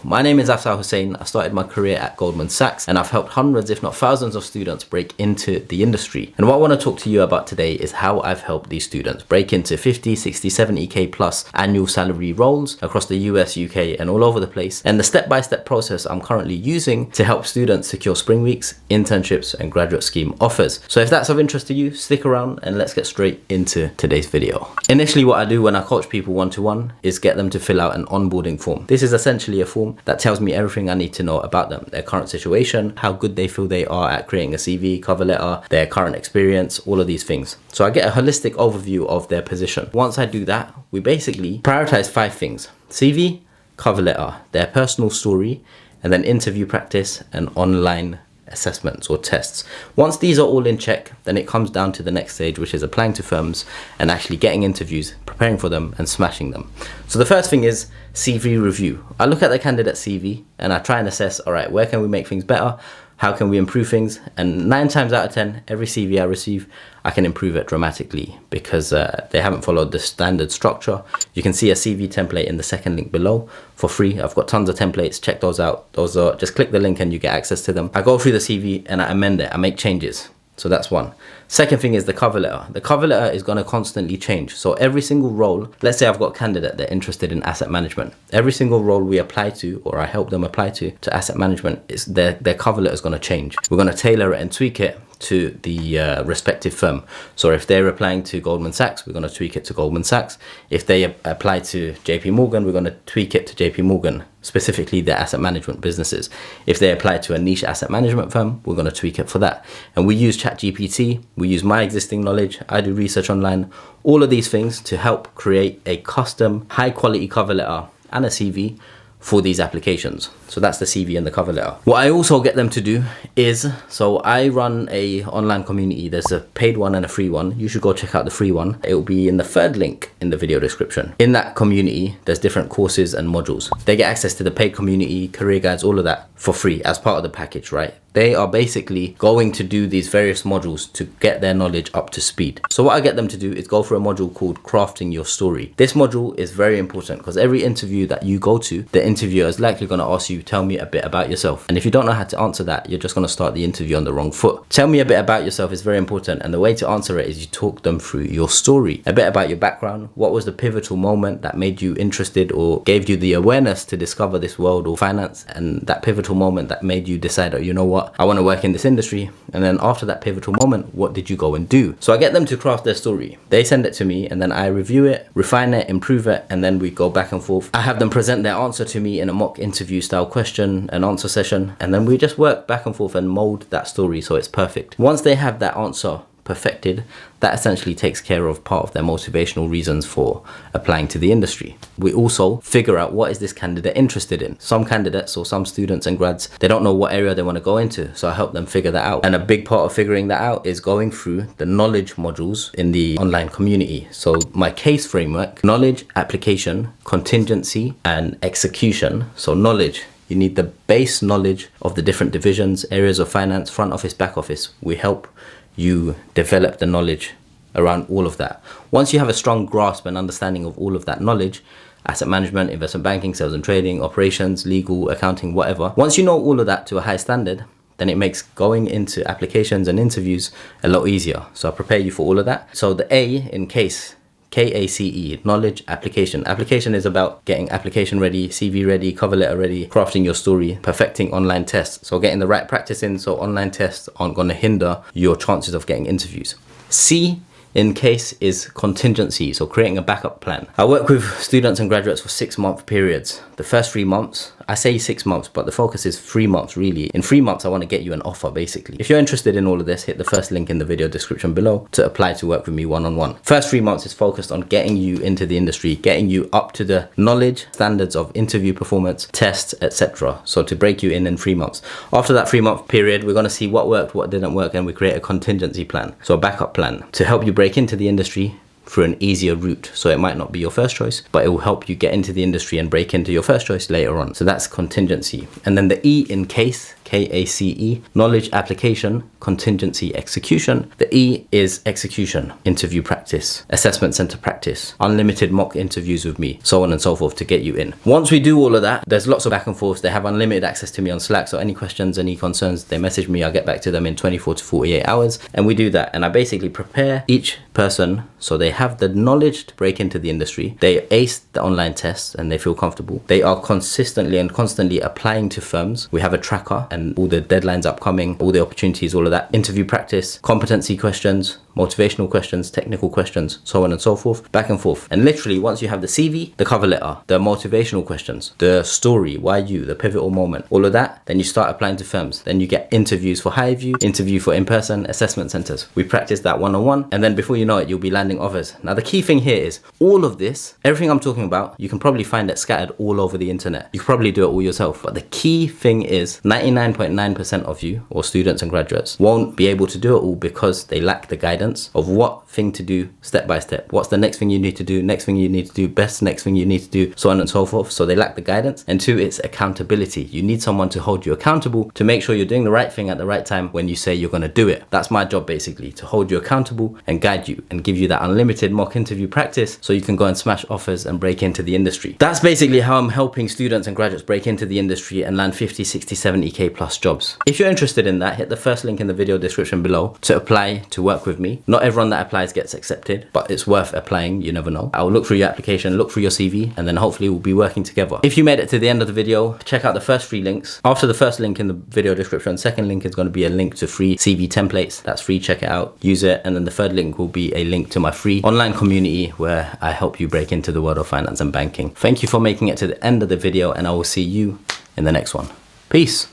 My name is Afsar Hussain. I started my career at Goldman Sachs and I've helped hundreds if not thousands of students break into the industry. And what I want to talk to you about today is how I've helped these students break into 50, 60, 70k plus annual salary roles across the US, UK and all over the place, and the step-by-step process I'm currently using to help students secure spring weeks, internships and graduate scheme offers. So if that's of interest to you, stick around and let's get straight into today's video. Initially, what I do when I coach people one-to-one is get them to fill out an onboarding form. This is essentially a form that tells me everything I need to know about them, their current situation, how good they feel they are at creating a CV, cover letter, their current experience, all of these things. So I get a holistic overview of their position. Once I do that, we basically prioritize 5 things: CV, cover letter, their personal story, and then interview practice and online assessments or tests. Once these are all in check, then it comes down to the next stage, which is applying to firms and actually getting interviews, preparing for them and smashing them. So the first thing is CV review. I look at the candidate CV and I try and assess, all right, where can we make things better? How can we improve things? And 9 times out of 10, every CV I receive, I can improve it dramatically because they haven't followed the standard structure. You can see a CV template in the second link below for free. I've got tons of templates, check those out. Those are, just click the link and you get access to them. I go through the CV and I amend it, I make changes. So that's one. Second thing is the cover letter. The cover letter is going to constantly change. So every single role, let's say I've got a candidate they're interested in asset management. Every single role we apply to, or I help them apply to asset management, is their cover letter is going to change. We're going to tailor it and tweak it to the respective firm. So if they're applying to Goldman Sachs, we're going to tweak it to Goldman Sachs. If they apply to JP Morgan, we're going to tweak it to JP Morgan, specifically their asset management businesses. If they apply to a niche asset management firm, we're going to tweak it for that. And we use ChatGPT, we use my existing knowledge, I do research online, all of these things to help create a custom high quality cover letter and a CV for these applications. So that's the CV and the cover letter. What I also get them to do is, so I run a online community. There's a paid one and a free one. You should go check out the free one. It will be in the third link in the video description. In that community, there's different courses and modules. They get access to the paid community, career guides, all of that for free as part of the package, right? They are basically going to do these various modules to get their knowledge up to speed. So what I get them to do is go for a module called Crafting Your Story. This module is very important because every interview that you go to, the interviewer is likely going to ask you, tell me a bit about yourself. And if you don't know how to answer that, you're just going to start the interview on the wrong foot. Tell me a bit about yourself is very important. And the way to answer it is you talk them through your story, a bit about your background. What was the pivotal moment that made you interested or gave you the awareness to discover this world or finance? And that pivotal moment that made you decide, oh, you know what, I want to work in this industry. And then after that pivotal moment, what did you go and do? So I get them to craft their story. They send it to me and then I review it, refine it, improve it, and then we go back and forth. I have them present their answer to me in a mock interview style question and answer session, and then we just work back and forth and mold that story so it's perfect. Once they have that answer perfected, that essentially takes care of part of their motivational reasons for applying to the industry. We also figure out what is this candidate interested in. Some candidates or some students and grads, they don't know what area they want to go into, so I help them figure that out. And a big part of figuring that out is going through the knowledge modules in the online community. So my case framework: knowledge, application, contingency and execution. So knowledge, you need the base knowledge of the different divisions, areas of finance, front office, back office. We help you develop the knowledge around all of that. Once you have a strong grasp and understanding of all of that knowledge, asset management, investment banking, sales and trading, operations, legal, accounting, whatever. Once you know all of that to a high standard, then it makes going into applications and interviews a lot easier. So I prepare you for all of that. So the A in case, KACE, knowledge, application. Application is about getting application ready, CV ready, cover letter ready, crafting your story, perfecting online tests. So getting the right practice in so online tests aren't going to hinder your chances of getting interviews. C in case is contingency, so creating a backup plan. I work with students and graduates for 6-month periods. The first 3 months, I say 6 months, but the focus is 3 months really. In 3 months, I want to get you an offer basically. If you're interested in all of this, hit the first link in the video description below to apply to work with me one-on-one. First 3 months is focused on getting you into the industry, getting you up to the knowledge standards of interview performance, tests, etc. So to break you in 3 months. After that 3-month period, we're going to see what worked, what didn't work, and we create a contingency plan, so a backup plan to help you break into the industry through an easier route. So it might not be your first choice, but it will help you get into the industry and break into your first choice later on. So that's contingency. And then the E in case KACE, knowledge application, contingency execution. The E is execution, interview practice, assessment center practice, unlimited mock interviews with me, so on and so forth to get you in. Once we do all of that, there's lots of back and forth. They have unlimited access to me on Slack, so any questions, any concerns, they message me, I'll get back to them in 24 to 48 hours, and we do that. And I basically prepare each person so they have the knowledge to break into the industry, they ace the online tests and they feel comfortable. They are consistently and constantly applying to firms. We have a tracker and all the deadlines upcoming, all the opportunities, all of that. Interview practice, competency questions, motivational questions, technical questions, so on and so forth, back and forth. And literally once you have the CV, the cover letter, the motivational questions, the story, why you, the pivotal moment, all of that, then you start applying to firms. Then you get interviews for HireVue, interview for in-person, assessment centers. We practice that one-on-one, and then before you know it, you'll be landing offers. Now the key thing here is all of this, everything I'm talking about, you can probably find it scattered all over the internet. You can probably do it all yourself. But the key thing is 99.9% of you, or students and graduates, won't be able to do it all because they lack the guidance of what thing to do step by step. What's the next thing you need to do, next thing you need to do, best next thing you need to do, so on and so forth. So they lack the guidance. And two, it's accountability. You need someone to hold you accountable to make sure you're doing the right thing at the right time when you say you're going to do it. That's my job basically, to hold you accountable and guide you and give you that unlimited mock interview practice so you can go and smash offers and break into the industry. That's basically how I'm helping students and graduates break into the industry and land 50, 60, 70k plus jobs. If you're interested in that, hit the first link in the video description below to apply to work with me. Not everyone that applies gets accepted, but it's worth applying, you never know. I'll look through your application, look through your CV, and then hopefully we'll be working together. If you made it to the end of the video, check out the first 3 links. After the first link in the video description, second link is going to be a link to free CV templates. That's free, check it out, use it. And then the third link will be a link to my free online community where I help you break into the world of finance and banking. Thank you for making it to the end of the video, and I will see you in the next one. Peace.